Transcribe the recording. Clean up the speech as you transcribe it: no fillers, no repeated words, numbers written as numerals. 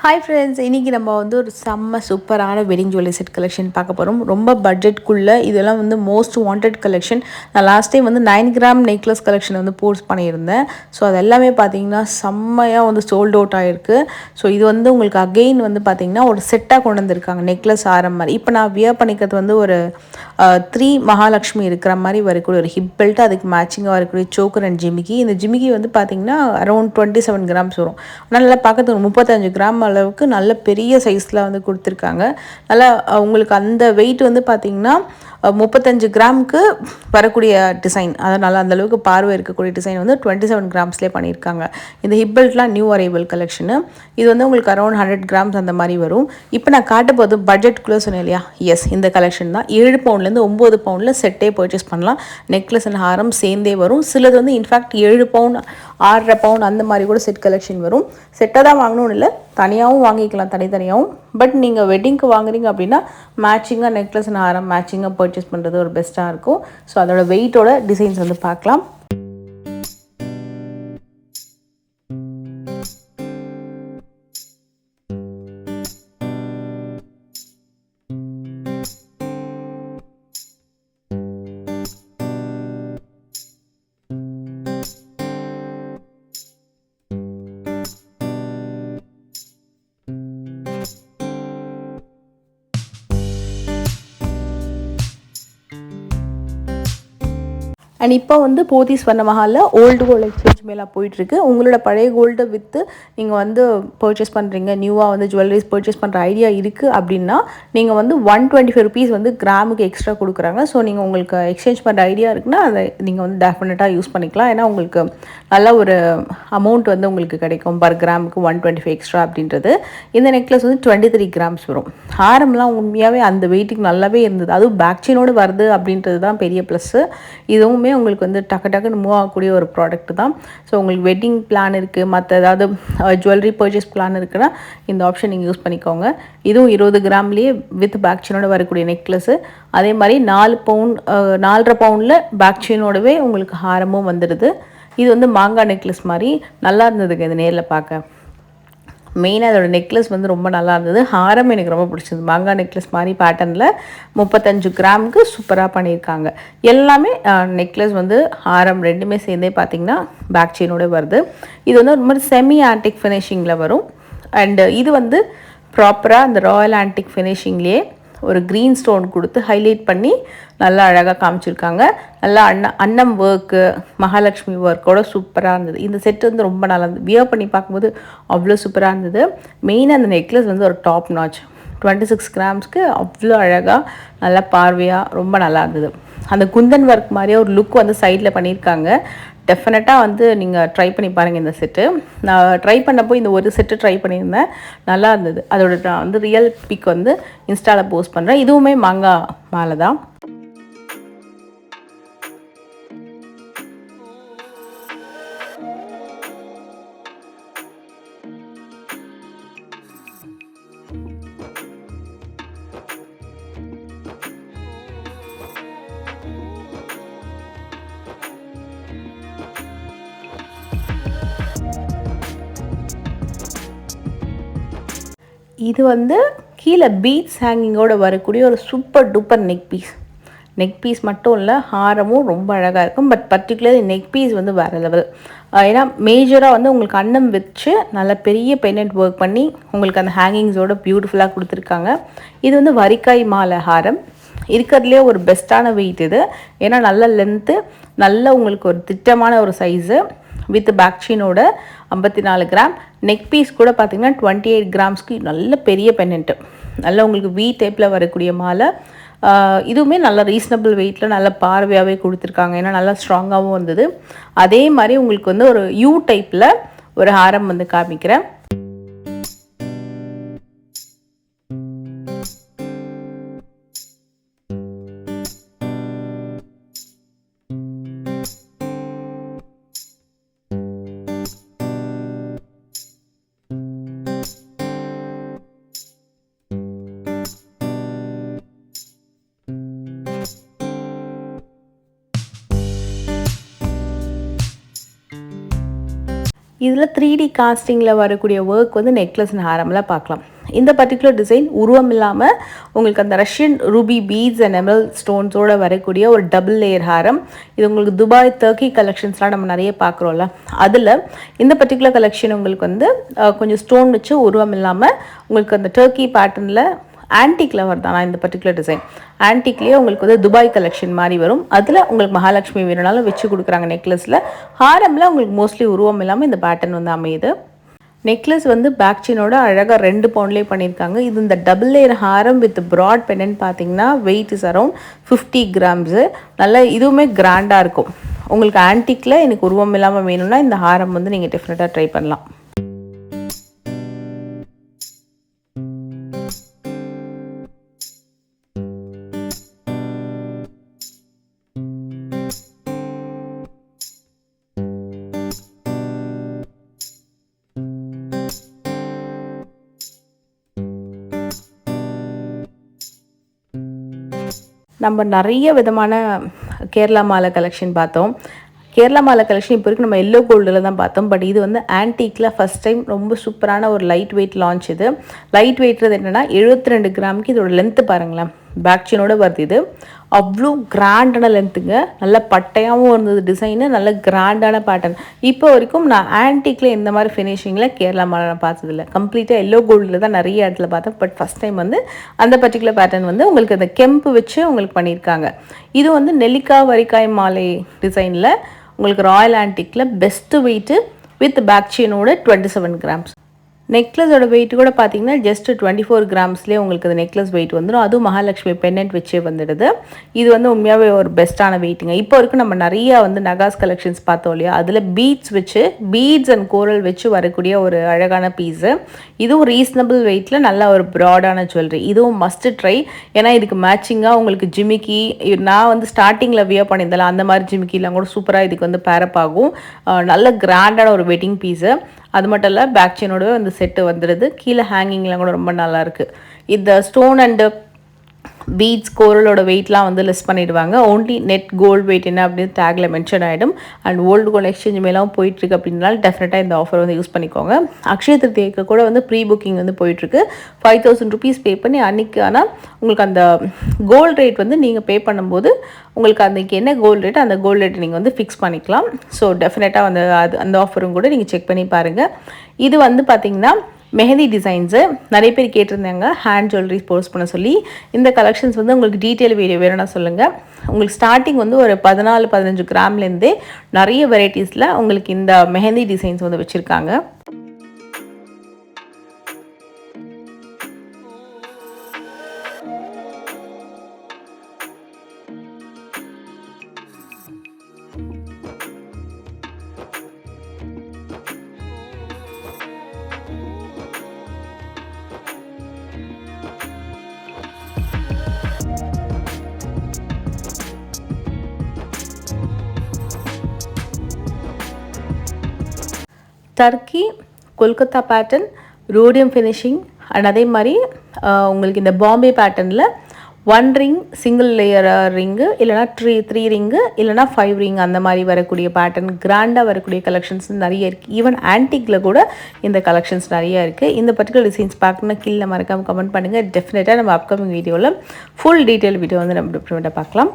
Hi friends, இன்றைக்கி நம்ம வந்து ஒரு செம்ம சூப்பரான வெட்டிங் ஜுவல்லரி செட் கலெக்ஷன் பார்க்க போகிறோம். ரொம்ப பட்ஜெட்குள்ளே இதெல்லாம் வந்து மோஸ்ட் வாண்டட் கலெக்ஷன். நான் லாஸ்ட் டைம் வந்து 9 கிராம் நெக்லஸ் கலெக்ஷன் வந்து போஸ்ட் பண்ணியிருந்தேன். ஸோ அது எல்லாமே பார்த்தீங்கன்னா செம்மையாக வந்து சோல்ட் அவுட் ஆகிருக்கு. ஸோ இது வந்து உங்களுக்கு அகெயின் வந்து பார்த்தீங்கன்னா ஒரு செட்டாக கொண்டு வந்திருக்காங்க, நெக்லஸ் ஆரம் மாதிரி. இப்போ நான் வியர் பண்ணிக்கிறது வந்து ஒரு 3 மகாலட்சுமி இருக்கிற மாதிரி வரக்கூடிய ஒரு ஹிப் பெல்ட், அதுக்கு மேட்சிங்காக வரக்கூடிய சோக்கர் அண்ட் ஜிமிக்கி. இந்த ஜிமிக்கி வந்து பார்த்தீங்கன்னா அரௌண்ட் 27 கிராம்ஸ் வரும். ஆனால் நல்லா பார்க்கறதுக்கு 35 கிராம் அளவுக்கு நல்ல பெரிய சைஸில் வந்து கொடுத்துருக்காங்க. நல்லா உங்களுக்கு அந்த வெயிட் வந்து பார்த்திங்கன்னா 35 கிராமுக்கு வரக்கூடிய டிசைன், அதனால் அந்தளவுக்கு பார்வை இருக்கக்கூடிய டிசைன் வந்து 27 கிராம்ஸ்லேயே பண்ணியிருக்காங்க. இந்த ஹிப்பெல்ட்லாம் நியூ அரைவல் கலெக்ஷனு. இது வந்து உங்களுக்கு அரௌண்ட் 100 கிராம்ஸ் அந்த மாதிரி வரும். இப்போ நான் காட்ட போது பட்ஜெட்குள்ளே சொன்னேன் இல்லையா, எஸ் இந்த கலெக்ஷன் தான். 7 பவுண்ட்லேருந்து 9 பவுண்டில் செட்டே பர்ச்சேஸ் பண்ணலாம். நெக்லஸ் அண்ட் ஹாரம் சேர்ந்தே வரும். சிலது வந்து இன்ஃபேக்ட் 7 பவுண்ட் 6.5 பவுண்ட் அந்த மாதிரி கூட செட் கலெக்ஷன் வரும். செட்டாக தான் வாங்கணும்னு இல்லை, தனியாகவும் வாங்கிக்கலாம், தனித்தனியாகவும். பட் நீங்கள் வெட்டிங்க்கு வாங்குறீங்க அப்படின்னா மேட்சிங்காக நெக்லஸ் அண்ட் ஹாரம் மேட்சிங்காக பர்ச்சேஸ் பண்ணுறது ஒரு பெஸ்ட்டாக இருக்கும். ஸோ அதோட வெயிட்டோட டிசைன்ஸ் வந்து பார்க்கலாம். அண்ட் இப்போ வந்து போத்தீஸ் வண்ண மஹாலில் ஓல்டு கோல்டு எக்ஸ்சேஞ்ச் மேலே போயிட்டுருக்கு. உங்களோட பழைய கோல்டை விற்று நீங்கள் வந்து பர்ச்சேஸ் பண்ணுறீங்க, நியூவாக வந்து ஜுவல்லரிஸ் பர்ச்சேஸ் பண்ணுற ஐடியா இருக்குது அப்படின்னா நீங்கள் வந்து 125 ருபீஸ் வந்து கிராமுக்கு எக்ஸ்ட்ரா கொடுக்குறாங்க. ஸோ நீங்கள் உங்களுக்கு எக்ஸ்சேஞ்ச் பண்ணுற ஐடியா இருக்குன்னா அதை நீங்கள் வந்து டெஃபினட்டாக யூஸ் பண்ணிக்கலாம். ஏன்னா உங்களுக்கு நல்ல ஒரு அமௌண்ட் வந்து உங்களுக்கு கிடைக்கும் பர் கிராமுக்கு 125 எக்ஸ்ட்ரா அப்படின்றது. இந்த நெக்லஸ் வந்து 23 கிராம்ஸ் வரும். ஹாரம்லாம் உண்மையாகவே அந்த வெயிட்டுக்கு நல்லாவே இருந்தது. அதுவும் பேக் செயினோடு வருது அப்படின்றது தான் பெரிய ப்ளஸ்ஸு. இதுவுமே உங்களுக்கு வந்து டக்குன்னு மூவ் ஆகக்கூடிய ஒரு ப்ராடக்ட் தான். ஸோ உங்களுக்கு வெட்டிங் பிளான் இருக்குது, மற்ற ஏதாவது ஜுவல்லரி பர்ச்சேஸ் பிளான் இருக்குன்னா இந்த ஆப்ஷன் நீங்கள் யூஸ் பண்ணிக்கோங்க. இதுவும் 20 கிராம்லேயே வித் பேக் செயினோட வரக்கூடிய நெக்லஸ்ஸு. அதே மாதிரி 4 பவுண்ட் 4.5 பவுண்டில் பேக் செயினோடவே உங்களுக்கு ஹாரமும் வந்துடுது. இது வந்து மாங்காய் நெக்லஸ் மாதிரி நல்லா இருந்ததுங்க இது நேரில் பார்க்க. மெயினாக அதோடய நெக்லஸ் வந்து ரொம்ப நல்லா இருந்தது. ஹாரம் எனக்கு ரொம்ப பிடிச்சது. மாங்காய் நெக்லஸ் மாதிரி பேட்டர்னில் 35 கிராமுக்கு சூப்பராக பண்ணியிருக்காங்க. எல்லாமே நெக்லஸ் வந்து ஹாரம் ரெண்டுமே சேர்ந்தே பார்த்திங்கன்னா பேக் செயினோடு வருது. இது வந்து ஒரு மாதிரி செமி ஆன்டிக் ஃபினிஷிங்கில் வரும். அண்டு இது வந்து ப்ராப்பராக அந்த ராயல் ஆன்டிக் ஃபினிஷிங்லேயே ஒரு க்ரீன் ஸ்டோன் கொடுத்து ஹைலைட் பண்ணி நல்லா அழகாக காமிச்சிருக்காங்க. நல்லா அன்னம் ஒர்க்கு, மகாலட்சுமி ஒர்க்கோட சூப்பராக இருந்தது. இந்த செட்டு வந்து ரொம்ப நல்லா இருந்தது. வியர் பண்ணி பார்க்கும்போது அவ்வளோ சூப்பராக இருந்தது. மெயினாக அந்த நெக்லஸ் வந்து ஒரு டாப் நாச் 26 கிராம்ஸ்க்கு அவ்வளோ அழகாக நல்லா பார்வையாக ரொம்ப நல்லா இருந்தது. அந்த குந்தன் ஒர்க் மாதிரியே ஒரு லுக் வந்து சைடில் பண்ணியிருக்காங்க. டெஃபினட்டாக வந்து நீங்கள் ட்ரை பண்ணி பாருங்கள் இந்த செட்டு. நான் ட்ரை பண்ணப்போ இந்த ஒரு செட்டு ட்ரை பண்ணியிருந்தேன், நல்லா இருந்தது. அதோட நான் வந்து ரியல் பிக் வந்து இன்ஸ்டாவில் போஸ்ட் பண்ணுறேன். இதுவுமே மாங்காய் மாலை தான். இது வந்து கீழே பீட்ஸ் ஹேங்கிங்கோடு வரக்கூடிய ஒரு சூப்பர் டூப்பர் நெக் பீஸ் மட்டும் இல்லை, ஹாரமும் ரொம்ப அழகாக இருக்கும். பட் பர்டிகுலர்லி நெக் பீஸ் வந்து வேறு லெவல். ஏன்னா மேஜராக வந்து உங்களுக்கு அன்னம் வச்சு நல்ல பெரிய பெண்டன்ட் ஒர்க் பண்ணி உங்களுக்கு அந்த ஹேங்கிங்ஸோட பியூட்டிஃபுல்லாக கொடுத்துருக்காங்க. இது வந்து வரிக்காய் மாலை ஹாரம். இருக்கிறதுலே ஒரு பெஸ்ட்டான வெயிட் இது. ஏன்னா நல்ல லென்த்து, நல்ல உங்களுக்கு ஒரு திட்டமான ஒரு சைஸு வித் பேக் செயினோட 54 கிராம். நெக் பீஸ் கூட பார்த்திங்கன்னா 28 கிராம்ஸ்க்கு நல்ல பெரிய பெண்டன்ட்டு, நல்ல உங்களுக்கு வி டைப்பில் வரக்கூடிய மாலை. இதுவுமே நல்ல ரீசனபிள் வெயிட்டில் நல்ல பார்வையாகவே கொடுத்துருக்காங்க. ஏன்னா நல்லா ஸ்ட்ராங்காகவும் வந்தது. அதே மாதிரி உங்களுக்கு வந்து ஒரு யூ டைப்பில் ஒரு ஹாரம் வந்து காமிக்கிறேன். இதில் 3D காஸ்டிங்கில் வரக்கூடிய ஒர்க் வந்து நெக்லஸ் அண்ட் ஹாரமில் பார்க்கலாம். இந்த பர்டிகுலர் டிசைன் உருவம் இல்லாமல் உங்களுக்கு அந்த Russian ruby beads and emerald ஸ்டோன்ஸோடு வரக்கூடிய ஒரு டபுள் லேயர் ஹாரம். இது உங்களுக்கு துபாய் டர்க்கி கலெக்ஷன்ஸ்லாம் நம்ம நிறைய பார்க்குறோம்ல, அதில் இந்த பர்டிகுலர் கலெக்ஷன் உங்களுக்கு வந்து கொஞ்சம் ஸ்டோன் வச்சு உருவம் இல்லாமல் உங்களுக்கு அந்த டர்க்கி பேட்டர்னில் ஆன்டிக்கில் வருதானா இந்த பர்டிகுலர் டிசைன். ஆன்டிக்லேயே உங்களுக்கு வந்து துபாய் கலெக்ஷன் மாதிரி வரும். அதில் உங்களுக்கு மகாலட்சுமி வேணுனாலும் வச்சு கொடுக்குறாங்க நெக்லஸில். ஹாரமில் உங்களுக்கு மோஸ்ட்லி உருவம் இல்லாமல் இந்த பேட்டர்ன் வந்து அமையுது. நெக்லஸ் வந்து பேக் செயினோட அழகாக 2 பவுண்ட்லேயே பண்ணியிருக்காங்க. இது இந்த double layer Haram with broad pendant பார்த்தீங்கன்னா வெயிட் இஸ் அரௌண்ட் 50 கிராம்ஸு. நல்லா இதுவுமே கிராண்டாக இருக்கும். உங்களுக்கு ஆன்டிக்கில் எனக்கு உருவம் இல்லாமல் வேணும்னா இந்த ஹாரம் வந்து நீங்கள் டெஃபினட்டாக ட்ரை பண்ணலாம். நம்ம நிறைய விதமான கேரளா மாலை கலெக்ஷன் பார்த்தோம். கேரளா மாலை கலெக்ஷன் இப்போ வரைக்கும் நம்ம எல்லோ கோல்டில் தான் பார்த்தோம். பட் இது வந்து ஆன்டிக்கில் ஃபஸ்ட் டைம் ரொம்ப சூப்பரான ஒரு லைட் வெயிட் லான்ச். இது லைட் வெயிட்றது என்னென்னா 72 கிராமுக்கு இதோட லென்த்து பாருங்களேன். பேக் செயினோட வருது. இது அவ்வளோ கிராண்டான லென்த்துங்க. நல்ல பட்டையாகவும் இருந்தது டிசைனு, நல்ல கிராண்டான பேட்டர்ன். இப்போ வரைக்கும் நான் ஆன்டிக்கில் இந்த மாதிரி ஃபினிஷிங்கில் கேரளா மாலை நான் பார்த்ததில்ல. கம்ப்ளீட்டாக எல்லோ கோல்டில் தான் நிறைய இடத்துல பார்த்தேன். பட் ஃபஸ்ட் டைம் வந்து அந்த பர்டிகுலர் பேட்டர்ன் வந்து உங்களுக்கு அந்த கெம்பு வச்சு உங்களுக்கு பண்ணியிருக்காங்க. இது வந்து நெல்லிக்காய் வரிக்காய் மாலை டிசைனில் உங்களுக்கு ராயல் ஆன்டிக்கில் பெஸ்ட்டு வெயிட்டு வித் பேக் செயினோட 27 கிராம்ஸ். நெக்லஸோட வெயிட் கூட பார்த்தீங்கன்னா ஜஸ்ட் 24 கிராம்ஸ்லேயே உங்களுக்கு அந்த நெக்லஸ் வெயிட் வந்துடும். அதுவும் மகாலட்சுமி பெண்டன்ட் வச்சே வந்துடுது. இது வந்து உண்மையாகவே ஒரு பெஸ்ட்டான வெயிட்டுங்க. இப்போ வரைக்கும் நம்ம நிறையா வந்து நகாஸ் கலெக்ஷன்ஸ் பார்த்தோம் இல்லையா, அதில் பீட்ஸ் வச்சு பீட்ஸ் அண்ட் கோரல் வச்சு வரக்கூடிய ஒரு அழகான பீஸு. இதுவும் ரீசனபிள் வெயிட்டில் நல்ல ஒரு ப்ராடான ஜுவல்லரி. இதுவும் மஸ்ட் ட்ரை. ஏன்னா இதுக்கு மேட்சிங்காக உங்களுக்கு ஜிமிக்கி, நான் வந்து ஸ்டார்டிங்கில் வியர் பண்ணியிருந்தேன் அந்த மாதிரி ஜிமிக்கிலாம் கூட சூப்பராக இதுக்கு வந்து பேரப் ஆகும். நல்ல கிராண்டான ஒரு வெட்டிங் பீஸு. அது மட்டும் இல்லை பேக் செயினோடவே அந்த செட்டு வந்துடுது. கீழே ஹேங்கிங்லாம் கூட ரொம்ப நல்லாயிருக்கு. இந்த ஸ்டோன் அண்டு பீட்ஸ் கோரலோட வெயிட்லாம் வந்து லெஸ் பண்ணிவிடுவாங்க. ஓன்லி நெட் கோல்டு வெயிட் என்ன அப்படின்னு டேக்கில் மென்ஷன் ஆகிடும். அண்ட் ஓல்டு கோல்டு எக்ஸ்சேஞ்ச் மேலாம் போயிட்டுருக்கு அப்படின்னால டெஃபினட்டாக இந்த ஆஃபர் வந்து யூஸ் பண்ணிக்கோங்க. அக்ஷய திருத்தியைக்கு கூட வந்து ப்ரீ புக்கிங் வந்து போயிட்டுருக்கு. 5000 ருபீஸ் பே பண்ணி அன்றைக்கி. ஆனால் உங்களுக்கு அந்த கோல்டு ரேட் வந்து நீங்கள் பே பண்ணும்போது உங்களுக்கு அன்றைக்கி என்ன கோல்டு ரேட் அந்த கோல்டு ரேட் நீங்கள் வந்து ஃபிக்ஸ் பண்ணிக்கலாம். ஸோ டெஃபினட்டாக வந்து அந்த ஆஃபரும் கூட நீங்கள் செக் பண்ணி பாருங்கள். இது வந்து பார்த்திங்கன்னா மெஹந்தி டிசைன்ஸு நிறைய பேர் கேட்டிருந்தாங்க ஹேண்ட் ஜுவல்லரி போஸ்ட் பண்ண சொல்லி. இந்த கலெக்ஷன்ஸ் வந்து உங்களுக்கு டீட்டெயில் வீடியோ வேணும்னா சொல்லுங்கள். உங்களுக்கு ஸ்டார்டிங் வந்து ஒரு 14-15 கிராம்லேருந்தே நிறைய வெரைட்டிஸில் உங்களுக்கு இந்த மெஹந்தி டிசைன்ஸ் வந்து வச்சுருக்காங்க. Turkey Kolkata pattern rhodium finishing and அதே மாதிரி உங்களுக்கு இந்த பாம்பே பேட்டர்னில் 1 ரிங் சிங்கிள் லேயர் ரிங்கு இல்லைனா 3 ரிங்கு இல்லைனா 5 ரிங் அந்த மாதிரி வரக்கூடிய பேட்டர்ன் கிராண்டாக வரக்கூடிய கலெக்ஷன்ஸ் நிறைய இருக்குது. ஈவன் ஆன்டிக்கில் கூட இந்த கலெக்ஷன்ஸ் நிறையா இருக்குது. இந்த பர்டிகுலர் டிசைன்ஸ் பார்க்கணுன்னா கீழே மறக்காமல் கமெண்ட் பண்ணுங்கள். டெஃபினட்டாக நம்ம அப்கமிங் வீடியோவில் ஃபுல் டீட்டெயில் வீடியோ வந்து நம்ம பார்க்கலாம்.